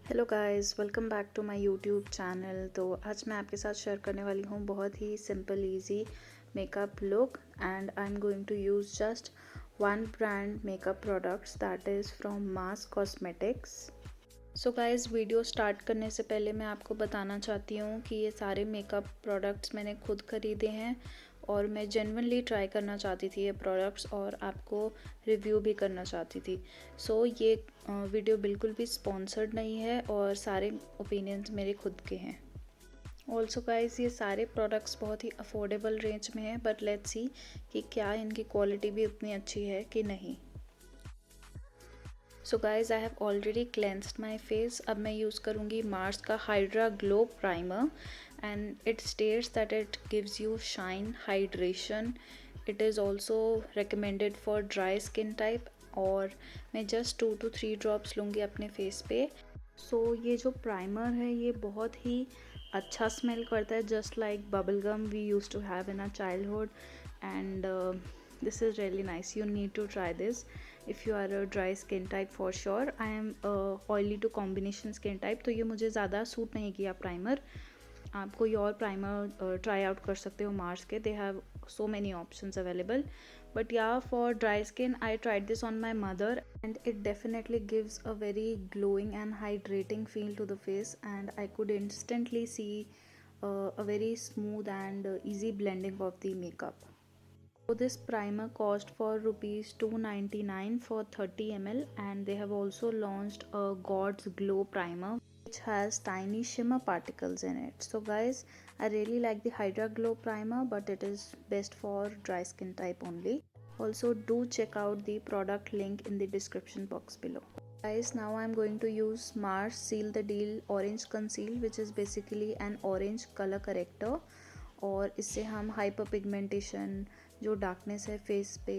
Hello guys, welcome back to my YouTube channel. तो आज मैं आपके साथ शेयर करने वाली हूँ बहुत ही simple easy makeup look and I am going to use just one brand makeup products that is from Mars cosmetics. So guys, video start करने से पहले मैं आपको बताना चाहती हूँ कि ये सारे मेकअप प्रोडक्ट्स मैंने खुद ख़रीदे हैं और मैं जेन्युइनली ट्राई करना चाहती थी ये प्रोडक्ट्स और आपको रिव्यू भी करना चाहती थी। सो ये वीडियो बिल्कुल भी स्पॉन्सर्ड नहीं है और सारे ओपिनियंस मेरे खुद के हैं। ऑल्सो गाइज, ये सारे प्रोडक्ट्स बहुत ही अफोर्डेबल रेंज में हैं, बट लेट्स सी कि क्या इनकी क्वालिटी भी उतनी अच्छी है कि नहीं। So guys, I have already cleansed my face. अब मैं यूज़ करूँगी मार्स का hydra glow primer and it states that it gives you shine, hydration. It is also recommended for dry skin type और मैं जस्ट 2 to 3 ड्रॉप्स लूँगी अपने face पे। सो ये जो प्राइमर है ये बहुत ही अच्छा स्मेल करता है, just like bubble gum we use to have in our childhood and this is really nice. You need to try this if you are a dry skin type for sure. I am a oily to combination skin type, तो ये मुझे ज़्यादा suit नहीं किया primer. आप कोई और primer try out कर सकते हो मार्स के, they have so many options available. But yeah, for dry skin I tried this on my mother and it definitely gives a very glowing and hydrating feel to the face and I could instantly see a very smooth and easy blending of the makeup. So this primer cost for rupees 299 for 30 ml and they have also launched a God's Glow primer which has tiny shimmer particles in it. So guys, I really like the Hydra Glow primer, but it is best for dry skin type only. Also do check out the product link in the description box below. Guys, now I am going to use Mars Seal the Deal Orange Conceal, which is basically an orange color corrector और इससे हम hyper pigmentation, जो darkness है face पे,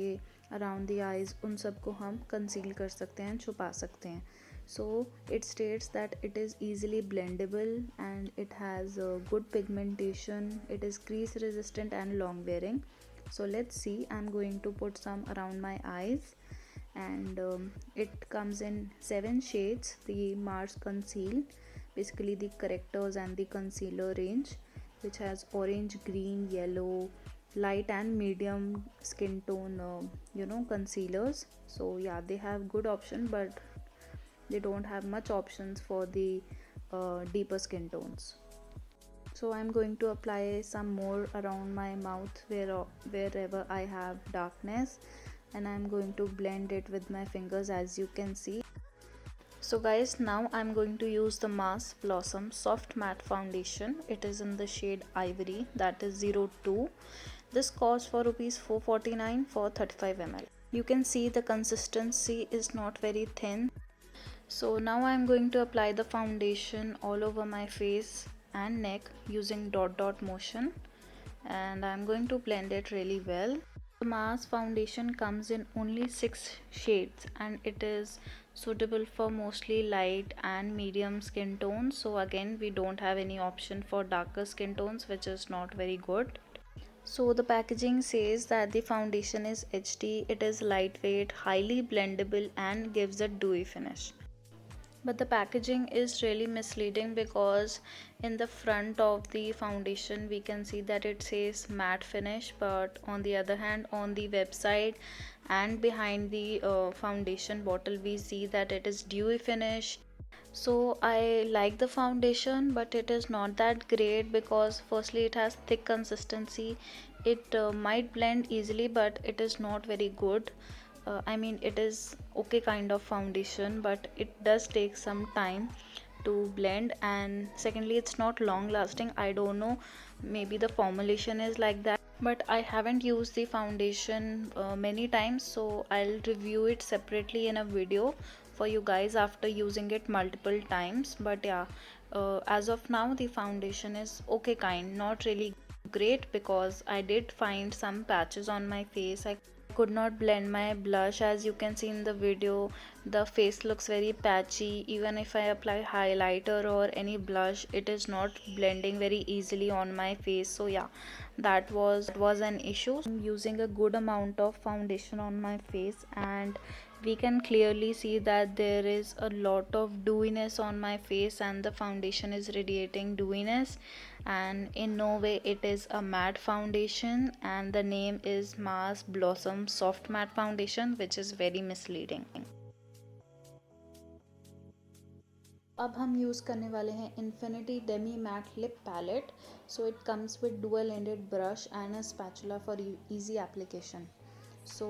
around the eyes, उन सब को हम कंसील कर सकते हैं, छुपा सकते हैं। So it states that it is easily blendable and it has good pigmentation, it is crease resistant and long wearing. So let's see, I'm going to put some around my eyes and it comes in 7 shades, the Mars Conceal, basically the correctors and the concealer range, which has orange, green, yellow, light and medium skin tone concealers. So yeah, they have good option but they don't have much options for the deeper skin tones. So I'm going to apply some more around my mouth wherever I have darkness and I'm going to blend it with my fingers, as you can see. So guys, now I'm going to use the Mars Blossom Soft Matte Foundation. It is in the shade Ivory, that is 02. This costs for rupees 449 for 35 ml. You can see the consistency is not very thin. So now I'm going to apply the foundation all over my face and neck using dot dot motion and I'm going to blend it really well. The Mars foundation comes in only 6 shades and it is suitable for mostly light and medium skin tones. So again, we don't have any option for darker skin tones, which is not very good. So the packaging says that the foundation is HD, it is lightweight, highly blendable and gives a dewy finish. But the packaging is really misleading because in the front of the foundation we can see that it says matte finish, but on the other hand on the website and behind the foundation bottle we see that it is dewy finish. So I like the foundation but it is not that great because firstly it has thick consistency. It might blend easily but it is not very good. I mean, it is okay kind of foundation but it does take some time to blend, and secondly it's not long lasting. I don't know, maybe the formulation is like that, but I haven't used the foundation many times, so I'll review it separately in a video for you guys after using it multiple times. But yeah, as of now the foundation is okay kind, not really great because I did find some patches on my face. I could not blend my blush, as you can see in the video. The face looks very patchy. Even if I apply highlighter or any blush, it is not blending very easily on my face. So yeah, that was an issue. I'm using a good amount of foundation on my face and we can clearly see that there is a lot of dewiness on my face and the foundation is radiating dewiness, and in no way it is a matte foundation, and the name is Mars Blossom Soft Matte Foundation, which is very misleading. अब हम use करने वाले हैं infinity demi matte lip palette. So it comes with dual ended brush and a spatula for easy application. सो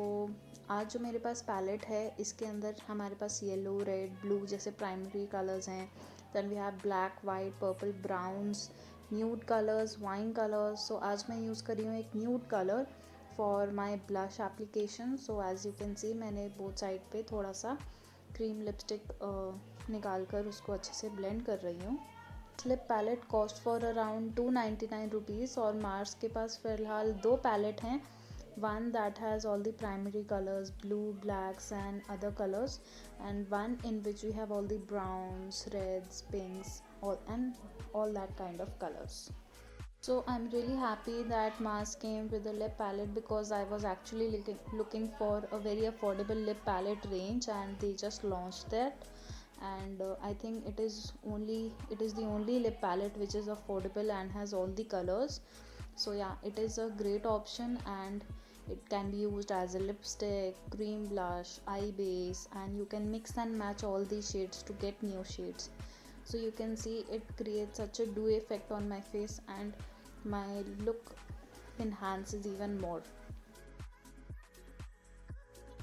आज जो मेरे पास पैलेट है इसके अंदर हमारे पास येलो, रेड, ब्लू जैसे प्राइमरी कलर्स हैं. Then we have black, white, purple, browns, nude colours, wine colours. So आज मैं यूज़ कर रही हूँ एक nude colour for my blush application. So as you can सी मैंने बोथ साइड पे थोड़ा सा क्रीम लिपस्टिक निकाल कर उसको अच्छे से ब्लेंड कर रही हूँ. Lip palette cost for around 299 rupees. और मार्स के पास फ़िलहाल 2 पैलेट हैं. one that has all the primary colors, blue, blacks and other colors, and one in which we have all the browns, reds, pinks, all that kind of colors. So I'm really happy that Mars came with the lip palette, because I was actually looking for a very affordable lip palette range, and they just launched that. And I think it is the only lip palette which is affordable and has all the colors. So yeah, it is a great option, and it can be used as a lipstick, cream blush, eye base, and you can mix and match all these shades to get new shades. So you can see it creates such a dewy effect on my face, and my look enhances even more.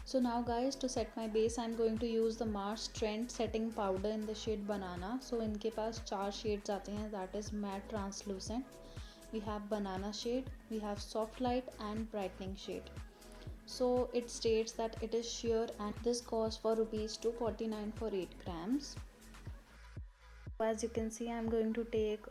So now guys, to set my base I'm going to use the Mars Trend setting powder in the shade Banana. So इनके पास 4 shades आते हैं, that is matte translucent, we have banana shade, we have soft light and brightening shade. So it states that it is sheer, and this costs for rupees 249 for 8 grams. As you can see, I'm going to take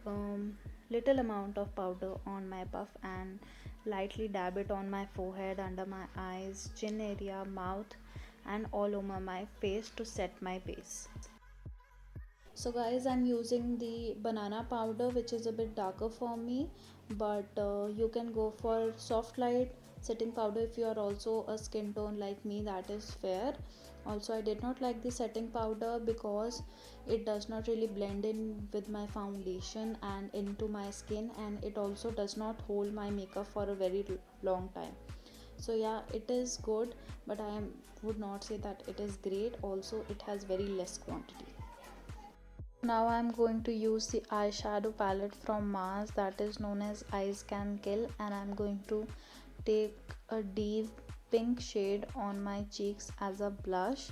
little amount of powder on my puff and lightly dab it on my forehead, under my eyes, chin area, mouth and all over my face to set my base. So guys, I'm using the banana powder, which is a bit darker for me, but you can go for soft light setting powder if you are also a skin tone like me that is fair. Also, I did not like the setting powder because it does not really blend in with my foundation and into my skin, and it also does not hold my makeup for a very long time. So yeah, it is good, but would not say that it is great. Also, it has very less quantity. Now I'm going to use the eyeshadow palette from Mars, that is known as Eyes Can Kill, and I'm going to take a deep pink shade on my cheeks as a blush.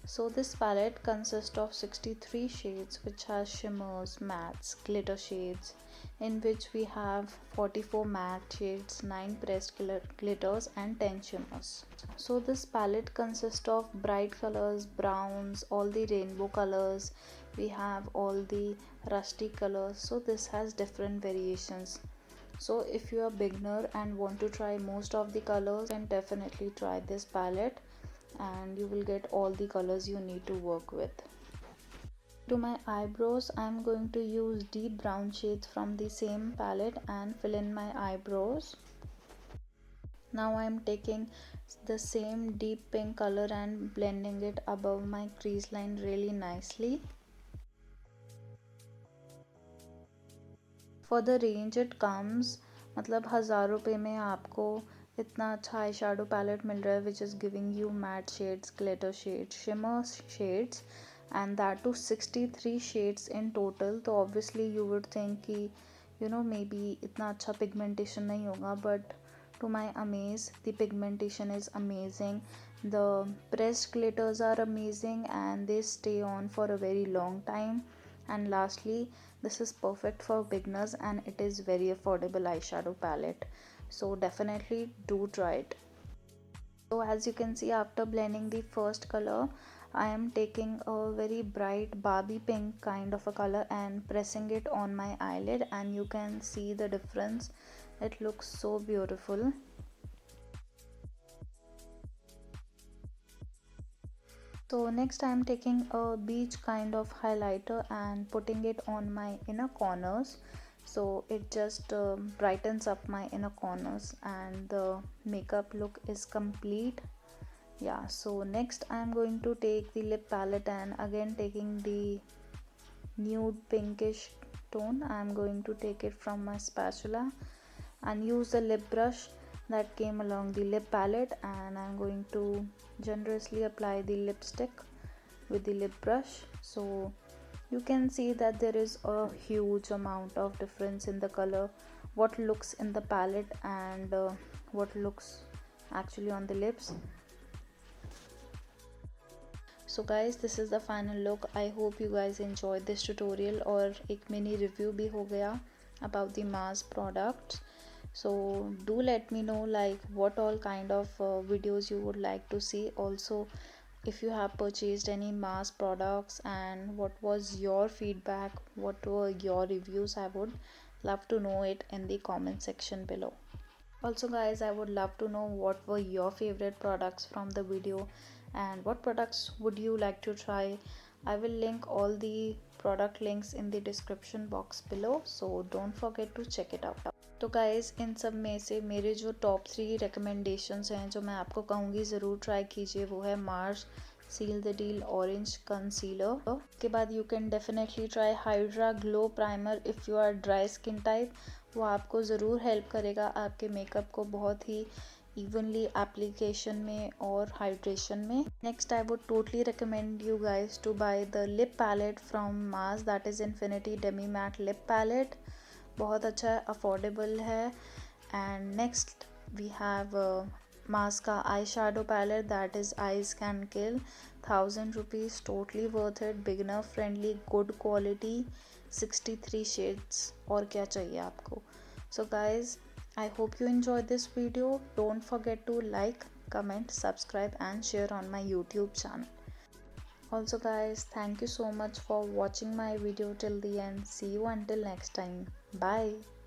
So this palette consists of 63 shades, which has shimmers, mattes, glitter shades, in which we have 44 matte shades, 9 pressed glitters and 10 shimmers. So this palette consists of bright colors, browns, all the rainbow colors, we have all the rusty colors. So this has different variations. So if you are a beginner and want to try most of the colors, then definitely try this palette and you will get all the colors you need to work with. To my eyebrows, I am going to use deep brown shades from the same palette and fill in my eyebrows. Now I am taking the same deep pink color and blending it above my crease line really nicely. For the range it comes, मतलब 1000 रुपये में आपको इतना अच्छा eye shadow palette मिल रहा है, which is giving you matte shades, glitter shades, shimmer shades, and that to 63 shades in total. तो obviously you would think कि maybe इतना अच्छा pigmentation नहीं होगा, but to my amaze the pigmentation is amazing. The pressed glitters are amazing and they stay on for a very long time. And lastly, this is perfect for beginners and it is very affordable eyeshadow palette, so definitely do try it. So as you can see, after blending the first color, I am taking a very bright Barbie pink kind of a color and pressing it on my eyelid, and you can see the difference. It looks so beautiful. So next I am taking a beige kind of highlighter and putting it on my inner corners. So it just brightens up my inner corners and the makeup look is complete. Yeah, so next I'm going to take the lip palette and again taking the nude pinkish tone, I'm going to take it from my spatula and use the lip brush that came along the lip palette, and I'm going to generously apply the lipstick with the lip brush. So you can see that there is a huge amount of difference in the color, what looks in the palette and what looks actually on the lips. So guys, this is the final look. I hope you guys enjoyed this tutorial और एक mini review भी हो गया about the Mars products. So do let me know like what all kind of videos you would like to see. Also, if you have purchased any Mars products and what was your feedback, what were your reviews, I would love to know it in the comment section below. Also guys, I would love to know what were your favorite products from the video and what products would you like to try. I will link all the product links in the description box below, so don't forget to check it out. तो guys इन सब में से मेरे जो top 3 recommendations हैं जो मैं आपको कहूँगी ज़रूर ट्राई कीजिए, वो है Mars seal the deal orange concealer. उसके बाद you can definitely try hydra glow primer if you are dry skin type, वो आपको ज़रूर हेल्प करेगा आपके मेकअप को बहुत ही evenly application में और hydration में. Next I would totally recommend you guys to buy the lip palette from Mars, that is Infinity Demi Matte Lip Palette. बहुत अच्छा है, affordable है. And next we have Mars का eye shadow palette, that is Eyes Can Kill, 1000 rupees, totally worth it, beginner friendly, good quality, 63 shades. और क्या चाहिए आपको. So guys, I hope you enjoyed this video. Don't forget to like, comment, subscribe and share on my YouTube channel. Also guys, thank you so much for watching my video till the end. See you until next time. Bye.